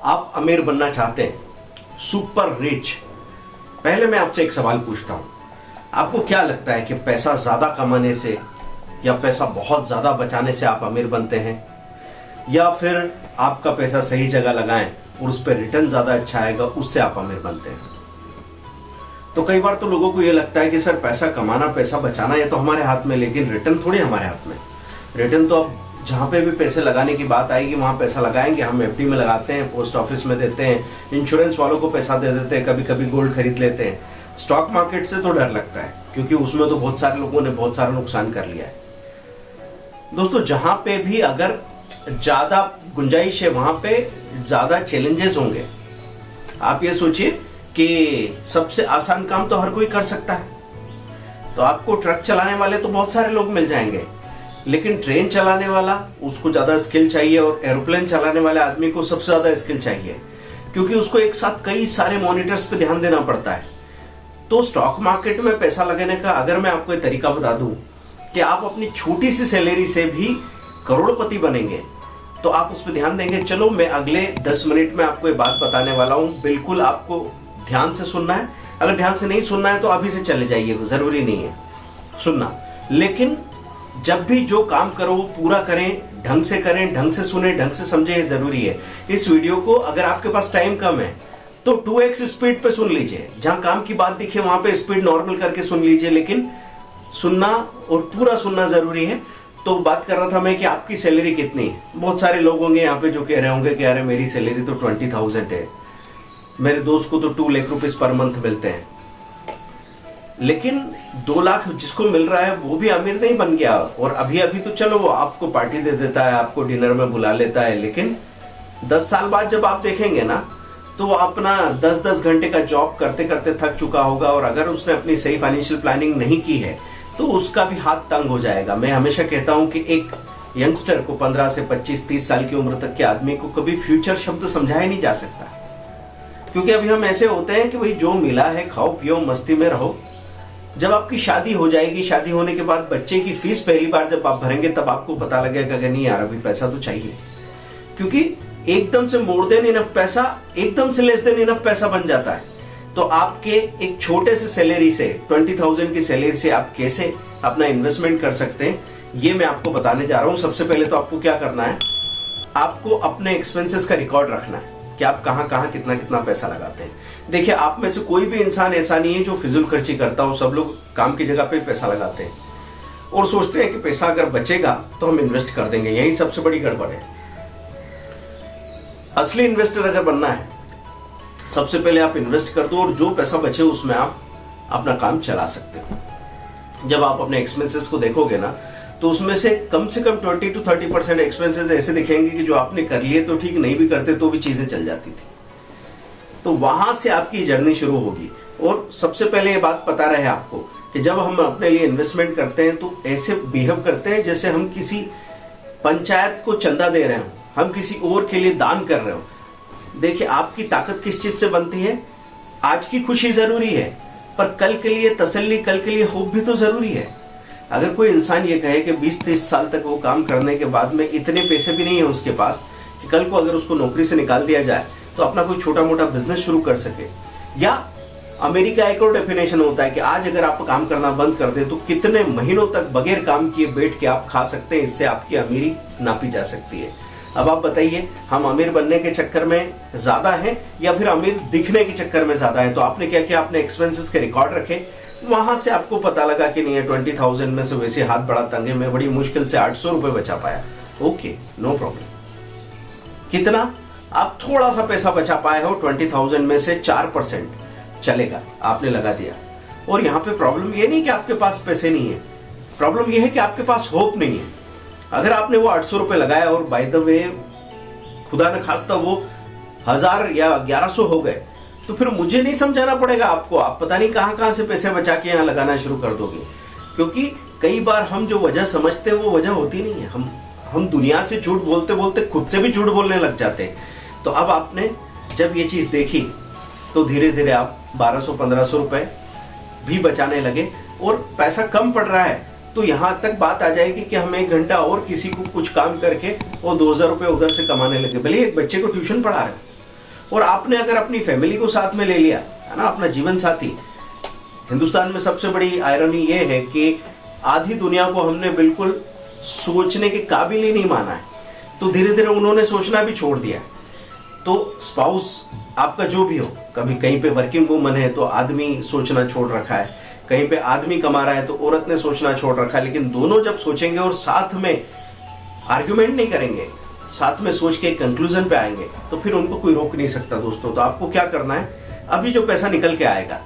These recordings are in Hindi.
आप अमीर बनना चाहते हैं, सुपर रिच। पहले मैं आपसे एक सवाल पूछता हूं, आपको क्या लगता है कि पैसा ज्यादा कमाने से या पैसा बहुत ज्यादा बचाने से आप अमीर बनते हैं, या फिर आपका पैसा सही जगह लगाएं और उस पर रिटर्न ज्यादा अच्छा आएगा, उससे आप अमीर बनते हैं? तो कई बार तो लोगों को यह लगता है कि सर पैसा कमाना पैसा बचाना ये तो हमारे हाथ में, लेकिन रिटर्न थोड़ी हमारे हाथ में। रिटर्न तो अब जहां पे भी पैसे लगाने की बात आएगी वहां पैसा लगाएंगे। हम एफडी में लगाते हैं, पोस्ट ऑफिस में देते हैं, इंश्योरेंस वालों को पैसा दे देते हैं, कभी कभी गोल्ड खरीद लेते हैं। स्टॉक मार्केट से तो डर लगता है क्योंकि उसमें तो बहुत सारे लोगों ने बहुत सारा नुकसान कर लिया है। दोस्तों, जहां पे भी अगर ज्यादा गुंजाइश है वहां पे ज्यादा चैलेंजेस होंगे। आप ये सोचिए कि सबसे आसान काम तो हर कोई कर सकता है, तो आपको ट्रक चलाने वाले तो बहुत सारे लोग मिल जाएंगे, लेकिन ट्रेन चलाने वाला उसको ज्यादा स्किल चाहिए, और एरोप्लेन चलाने वाले आदमी को सबसे ज्यादा स्किल चाहिए क्योंकि उसको एक साथ कई सारे मॉनिटर्स पे ध्यान देना पड़ता है। तो स्टॉक मार्केट में पैसा लगाने का अगर मैं आपको एक तरीका बता दूं कि आप अपनी छोटी सी सैलरी से भी करोड़पति बनेंगे, तो आप उस पर ध्यान देंगे। चलो, मैं अगले 10 मिनट में आपको ये बात बताने वाला हूं, बिल्कुल आपको ध्यान से सुनना है। अगर ध्यान से नहीं सुनना है तो अभी से चले जाइए, जरूरी नहीं है सुनना। लेकिन जब भी जो काम करो वो पूरा करें, ढंग से करें, ढंग से सुने, ढंग से समझे, ये जरूरी है। इस वीडियो को अगर आपके पास टाइम कम है तो 2x स्पीड पे सुन लीजिए, जहां काम की बात दिखे वहां पे स्पीड नॉर्मल करके सुन लीजिए, लेकिन सुनना और पूरा सुनना जरूरी है। तो बात कर रहा था मैं कि आपकी सैलरी कितनी है। बहुत सारे लोग होंगे यहाँ पे जो कह रहे होंगे कि अरे मेरी सैलरी तो 20,000 है, मेरे दोस्त को तो 2 लाख रुपीस पर मंथ मिलते हैं। लेकिन 2 लाख जिसको मिल रहा है वो भी अमीर नहीं बन गया, और अभी अभी तो चलो वो आपको पार्टी दे देता है, आपको डिनर में बुला लेता है, लेकिन 10 साल बाद जब आप देखेंगे ना तो वो अपना 10-10 घंटे का जॉब करते करते थक चुका होगा, और अगर उसने अपनी सही फाइनेंशियल प्लानिंग नहीं की है तो उसका भी हाथ तंग हो जाएगा। मैं हमेशा कहता हूं कि एक यंगस्टर को 15 से 25-30 साल की उम्र तक के आदमी को कभी फ्यूचर शब्द समझाया नहीं जा सकता, क्योंकि अभी हम ऐसे होते हैं कि भाई जो मिला है खाओ पियो मस्ती में रहो। जब आपकी शादी हो जाएगी, शादी होने के बाद बच्चे की फीस पहली बार जब आप भरेंगे तब आपको पता लगेगा कि नहीं यार अभी पैसा तो चाहिए, क्योंकि एकदम से मोर देन इनफ पैसा एकदम से लेस देन इनफ पैसा बन जाता है। तो आपके एक छोटे से सैलरी से 20,000 की सैलरी से आप कैसे अपना इन्वेस्टमेंट कर सकते हैं ये मैं आपको बताने जा रहा हूं। सबसे पहले तो आपको क्या करना है, आपको अपने एक्सपेंसेस का रिकॉर्ड रखना है कि आप कहां कहां कितना कितना पैसा लगाते हैं। देखिए, आप में से कोई भी इंसान ऐसा नहीं है जो फिजूल खर्ची करता हो। सब लोग काम की जगह पे पैसा लगाते हैं और सोचते हैं कि पैसा अगर बचेगा तो हम इन्वेस्ट कर देंगे। यही सबसे बड़ी गड़बड़ है। असली इन्वेस्टर अगर बनना है, सबसे पहले आप इन्वेस्ट कर दो और जो पैसा बचे उसमें आप अपना काम चला सकते हो। जब आप अपने एक्सपेंसेस को देखोगे ना तो उसमें से कम 20 to 30% एक्सपेंसेस ऐसे दिखेंगे कि जो आपने कर लिए तो ठीक, नहीं भी करते तो भी चीजें चल जाती थी। तो वहां से आपकी जर्नी शुरू होगी। और सबसे पहले ये बात पता रहे आपको कि जब हम अपने लिए इन्वेस्टमेंट करते हैं तो ऐसे बिहेव करते हैं जैसे हम किसी पंचायत को चंदा दे रहे हो, हम किसी और के लिए दान कर रहे हो। देखिए, आपकी ताकत किस चीज से बनती है। आज की खुशी जरूरी है, पर कल के लिए तसल्ली, कल के लिए होप भी तो जरूरी है। अगर कोई इंसान ये कहे कि 20-30 साल तक वो काम करने के बाद में इतने पैसे भी नहीं है उसके पास कि कल को अगर उसको नौकरी से निकाल दिया जाए तो अपना कोई छोटा मोटा बिजनेस शुरू कर सके, या अमेरिका एक और डेफिनेशन होता है कि आज अगर आप काम करना बंद कर दे तो कितने महीनों तक बगैर काम किए बैठ के आप खा सकते हैं। इससे आपकी अमीरी नापी जा सकती है। अब आप बताइए, हम अमीर बनने के चक्कर में ज्यादा हैं या फिर अमीर दिखने के चक्कर में ज्यादा हैं? तो आपने क्या किया, आपने एक्सपेंसेस के रिकॉर्ड रखे, वहां से आपको पता लगा कि नहीं है 20,000 में से वैसे हाथ बड़ा तंग है, मैं बड़ी मुश्किल से 800 रुपए बचा पाया। Okay, no problem. कितना आप थोड़ा सा पैसा बचा पाए हो, 20,000 में से 4% चलेगा, आपने लगा दिया। और यहाँ पे प्रॉब्लम ये नहीं कि आपके पास पैसे नहीं है, प्रॉब्लम ये है कि आपके पास होप नहीं है। अगर आपने वो 800 रुपए लगाया और बाय द वे खुदा न खास्ता वो 1000 या 1100 हो गए, तो फिर मुझे नहीं समझाना पड़ेगा आपको, आप पता नहीं कहां कहां से पैसे बचा के यहां लगाना शुरू कर दोगे। क्योंकि कई बार हम जो वजह समझते हैं वो वजह होती नहीं है। हम दुनिया से झूठ बोलते बोलते खुद से भी झूठ बोलने लग जाते हैं। तो अब आपने जब ये चीज देखी तो धीरे धीरे आप 1200-1500 रुपए भी बचाने लगे, और पैसा कम पड़ रहा है तो यहां तक बात आ जाएगी कि हम 1 घंटा और किसी को कुछ काम करके वो 2000 रुपए उधर से कमाने लगे। भले एक बच्चे को ट्यूशन पढ़ा रहे हो, और आपने अगर अपनी फैमिली को साथ में ले लिया है ना, अपना जीवन साथी। हिंदुस्तान में सबसे बड़ी आयरनी ये है कि आधी दुनिया को हमने बिल्कुल सोचने के काबिल ही नहीं माना है, तो धीरे धीरे उन्होंने सोचना भी छोड़ दिया। तो स्पाउस आपका जो भी हो, कभी कहीं पे वर्किंग वूमन है तो आदमी सोचना छोड़ रखा है, कहीं पे आदमी कमा रहा है तो औरत ने सोचना छोड़ रखा है, लेकिन दोनों जब सोचेंगे और साथ में आर्ग्यूमेंट नहीं करेंगे, साथ में सोच के कंक्लूजन पे आएंगे, तो फिर उनको कोई रोक नहीं सकता दोस्तों। तो आपको क्या करना है, अभी जो पैसा निकल के आएगा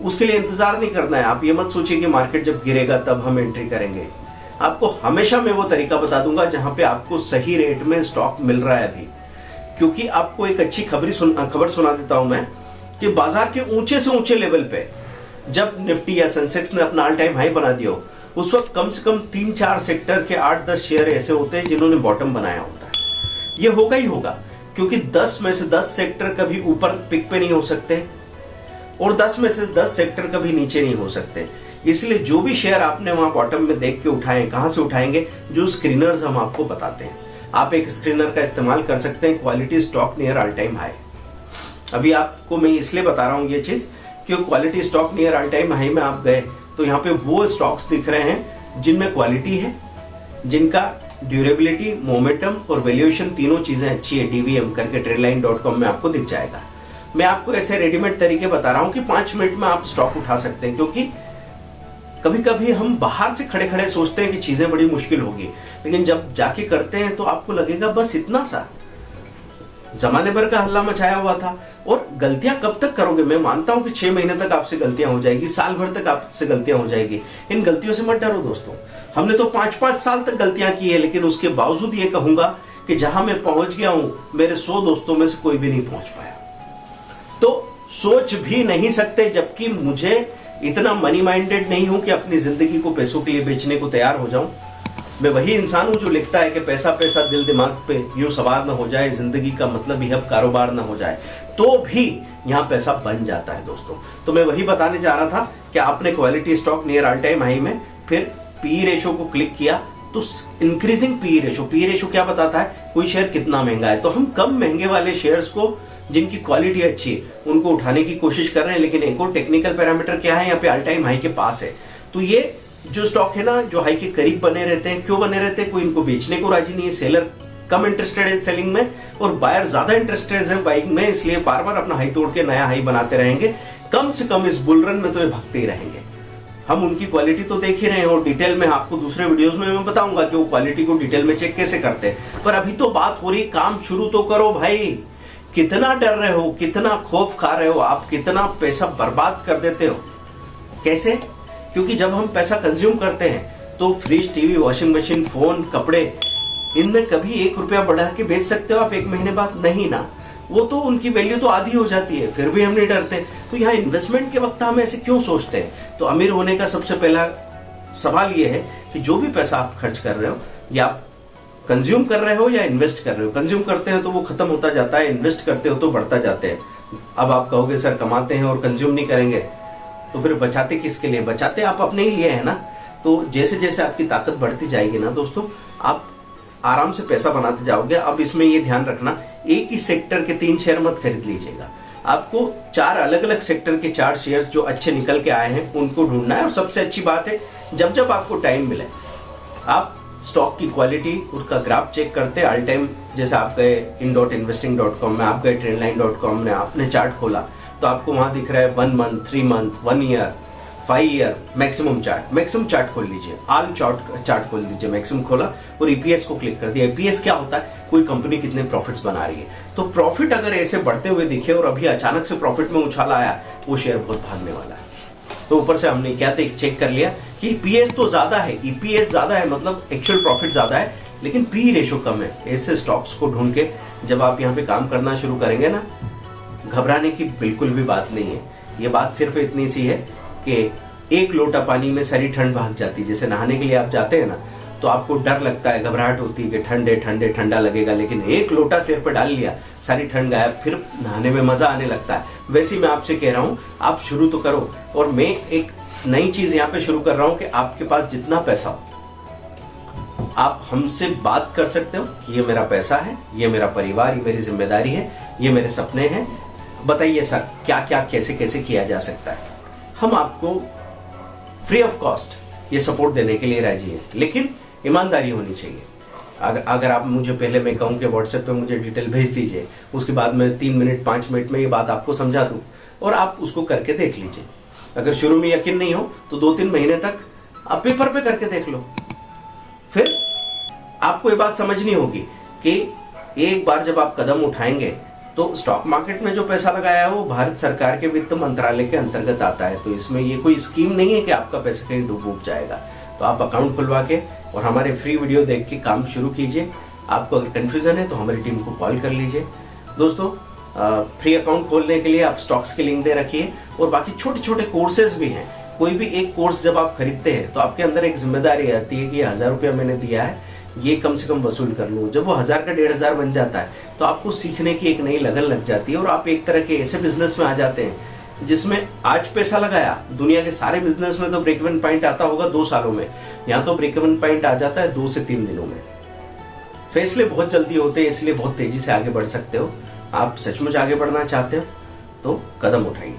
उसके लिए इंतजार नहीं करना है। आप ये मत सोचिए कि मार्केट जब गिरेगा तब हम एंट्री करेंगे। आपको हमेशा मैं वो तरीका बता दूंगा जहां पे आपको सही रेट में स्टॉक मिल रहा है अभी। क्योंकि आपको एक अच्छी खबर सुना देता हूं मैं कि बाजार के ऊंचे से ऊंचे लेवल पे जब निफ्टी या सेंसेक्स ने अपना ऑल टाइम हाई बना दिया, उस वक्त कम से कम 3-4 सेक्टर के 8-10 शेयर ऐसे होते हैं जिन्होंने बॉटम बनाया होता है। ये होगा ही होगा, क्योंकि 10 में से 10 सेक्टर कभी ऊपर पिक पे नहीं हो सकते और 10 में से 10 सेक्टर कभी नीचे नहीं हो सकते। इसलिए जो भी शेयर आपने वहां बॉटम में देख के उठाए, कहां से उठाएंगे, जो स्क्रीनर्स हम आपको बताते हैं। आप एक स्क्रीनर का इस्तेमाल कर सकते हैं, quality stock near all time high. अभी आपको मैं इसलिए बता रहा हूं ये चीज कि quality stock near all time high में आप गए तो यहाँ पे वो स्टॉक्स दिख रहे हैं जिनमें क्वालिटी है, जिनका ड्यूरेबिलिटी, मोमेंटम और वैल्यूएशन तीनों चीजें अच्छी है। डीवीएम करके ट्रेडलाइन.com में आपको दिख जाएगा। मैं आपको ऐसे रेडीमेड तरीके बता रहा हूं कि 5 मिनट में आप स्टॉक उठा सकते हैं, क्योंकि कभी कभी हम बाहर से खड़े खड़े सोचते हैं कि चीजें बड़ी मुश्किल होगी, लेकिन जब जाके करते हैं तो आपको लगेगा बस इतना सा। जमाने भर का हल्ला मचाया हुआ था। और गलतियां कब तक करोगे, मैं मानता हूं कि 6 महीने तक आपसे गलतियां हो जाएगी, साल भर तक आपसे गलतियां हो जाएगी। इन गलतियों से मत डरो दोस्तों। हमने तो 5-5 साल तक गलतियां की है, लेकिन उसके बावजूद ये कहूंगा कि जहां मैं पहुंच गया हूं, मेरे 100 दोस्तों में से कोई भी नहीं पहुंच पाया। तो सोच भी नहीं सकते, जबकि मुझे इतना मनी माइंडेड नहीं हूं कि अपनी जिंदगी को पैसों के लिए बेचने को तैयार हो जाऊं। मैं वही इंसान हूं जो लिखता है कि पैसा पैसा दिल दिमाग पे यूं सवार न हो जाए, जिंदगी का मतलब ही अब कारोबार न हो जाए, तो भी यहां पैसा बन जाता है दोस्तों। तो मैं वही बताने जा रहा था कि आपने quality stock near all time high में फिर पी रेशो को क्लिक किया तो इंक्रीजिंग पी रेशो क्या बताता है, कोई शेयर कितना महंगा है। तो हम कम महंगे वाले शेयर्स को, जिनकी क्वालिटी अच्छी है, उनको उठाने की कोशिश कर रहे हैं। लेकिन एक और टेक्निकल पैरामीटर क्या है, यहाँ पे ऑल टाइम हाई के पास है। तो ये जो स्टॉक है ना, जो हाई के करीब बने रहते हैं, क्यों बने रहते हैं, कोई इनको बेचने को राजी नहीं है। सेलर कम इंटरेस्टेड है सेलिंग में और बायर ज्यादा इंटरेस्टेड है बाइंग में, इसलिए बार बार अपना हाई तोड़ के नया हाई बनाते रहेंगे। कम से कम इस बुल रन में तो ये भागते ही रहेंगे। हम उनकी क्वालिटी तो देख ही रहे हैं और डिटेल में आपको दूसरे वीडियोस में मैं बताऊंगा कि वो क्वालिटी को डिटेल में चेक कैसे करते हैं। पर अभी तो बात हो रही, काम शुरू तो करो भाई। कितना डर रहे हो, कितना खौफ खा रहे हो आप, कितना पैसा बर्बाद कर देते हो। कैसे? क्योंकि जब हम पैसा कंज्यूम करते हैं तो fridge, TV, washing machine, phone, कपड़े, इनमें कभी 1 रुपया बढ़ा के बेच सकते हो आप 1 महीने बाद? नहीं ना, वो तो उनकी वैल्यू तो आधी हो जाती है, फिर भी हम नहीं डरते। तो यहाँ इन्वेस्टमेंट के वक्त हम ऐसे क्यों सोचते हैं? तो अमीर होने का सबसे पहला सवाल ये है कि जो भी पैसा आप खर्च कर रहे हो, या आप कंज्यूम कर रहे हो या इन्वेस्ट कर रहे हो। कंज्यूम करते हैं तो वो खत्म होता जाता है, इन्वेस्ट करते हो तो बढ़ता जाते हैं। अब आप कहोगे सर कमाते हैं और कंज्यूम नहीं करेंगे, तो फिर बचाते किसके लिए? बचाते आप अपने ही लिए है ना। तो जैसे जैसे आपकी ताकत बढ़ती जाएगी ना दोस्तों, आप आराम से पैसा बनाते जाओगे। अब इसमें ये ध्यान रखना, एक ही सेक्टर के 3 शेयर मत खरीद लीजिएगा। आपको 4 अलग अलग सेक्टर के 4 शेयर्स जो अच्छे निकल के आए हैं उनको ढूंढना है। और सबसे अच्छी बात है, जब जब आपको टाइम मिले आप स्टॉक की क्वालिटी, उसका ग्राफ चेक करते ऑल टाइम। जैसे आप गए in.investing.com में, आप गए trendline.com में, आपने चार्ट खोला तो आपको वहां दिख रहा है 1 month, 3 month, 1 year, 5 year, maximum chart खोल लीजिए, ऑल चार्ट खोल लीजिए। मैक्सिमम खोला और ईपीएस को क्लिक कर दिया। ईपीएस क्या होता है? कोई कंपनी कितने प्रॉफिट्स बना रही है। तो प्रॉफिट अगर ऐसे बढ़ते हुए दिखे और अभी अचानक से प्रॉफिट में उछाल आया, वो शेयर बहुत भागने वाला है। तो ऊपर से हमने क्या चेक कर लिया कि ईपीएस तो ज्यादा है, ईपीएस ज्यादा है मतलब एक्चुअल प्रॉफिट ज्यादा है, लेकिन पी रेशो कम है। ऐसे स्टॉक्स को ढूंढ के जब आप यहाँ पे काम करना शुरू करेंगे ना, घबराने की बिल्कुल भी बात नहीं है। ये बात सिर्फ इतनी सी है कि 1 लोटा पानी में सारी ठंड भाग जाती है। जैसे नहाने के लिए आप जाते हैं ना, तो आपको डर लगता है, घबराहट होती है कि ठंडा लगेगा, लेकिन 1 लोटा सिर पर डाल लिया, सारी ठंड गायब, फिर नहाने में मजा आने लगता है। वैसे ही मैं आपसे कह रहा हूं, आप शुरू तो करो। और मैं एक नई चीज यहाँ पे शुरू कर रहा हूं कि आपके पास जितना पैसा हो, आप हमसे बात कर सकते हो कि ये मेरा पैसा है, ये मेरा परिवार, ये मेरी जिम्मेदारी है, ये मेरे सपने हैं, बताइए सर क्या क्या कैसे कैसे किया जा सकता है। हम आपको फ्री ऑफ कॉस्ट ये सपोर्ट देने के लिए राजी हैं, लेकिन ईमानदारी होनी चाहिए। अगर आप मुझे पहले मैं कहूँ कि व्हाट्सएप पे मुझे डिटेल भेज दीजिए, उसके बाद मैं 3 मिनट 5 मिनट में ये बात आपको समझा दूँ और आप उसको करके देख लीजिए। अगर शुरू में यकीन नहीं हो तो 2-3 महीने तक आप पेपर पे करके देख लो। फिर आपको ये बात समझनी होगी कि एक बार जब आप कदम उठाएंगे तो स्टॉक मार्केट में जो पैसा लगाया है वो भारत सरकार के वित्त मंत्रालय के अंतर्गत आता है। तो इसमें ये कोई स्कीम नहीं है कि आपका पैसा कहीं डूब जाएगा। तो आप अकाउंट खुलवा के और हमारे फ्री वीडियो देख के काम शुरू कीजिए। आपको अगर कंफ्यूजन है तो हमारी टीम को कॉल कर लीजिए। दोस्तों, फ्री अकाउंट खोलने के लिए आप स्टॉक्स की लिंक दे रखिए और बाकी छोटे छोटे कोर्सेज भी हैं। कोई भी एक कोर्स जब आप खरीदते हैं तो आपके अंदर एक जिम्मेदारी आती है कि 1000 रुपया मैंने दिया है, ये कम से कम वसूल कर लूँ। जब वो 1000 का 1500 बन जाता है तो आपको सीखने की एक नई लगन लग जाती है और आप एक तरह के ऐसे बिजनेस में आ जाते हैं जिसमें आज पैसा लगाया। दुनिया के सारे बिजनेस में तो ब्रेक इवन पॉइंट आता होगा 2 सालों में, यहाँ तो ब्रेक इवन पॉइंट आ जाता है 2 से 3 दिनों में। फैसले बहुत जल्दी होते हैं, इसलिए बहुत तेजी से आगे बढ़ सकते हो। आप सचमुच आगे बढ़ना चाहते हो तो कदम उठाइए।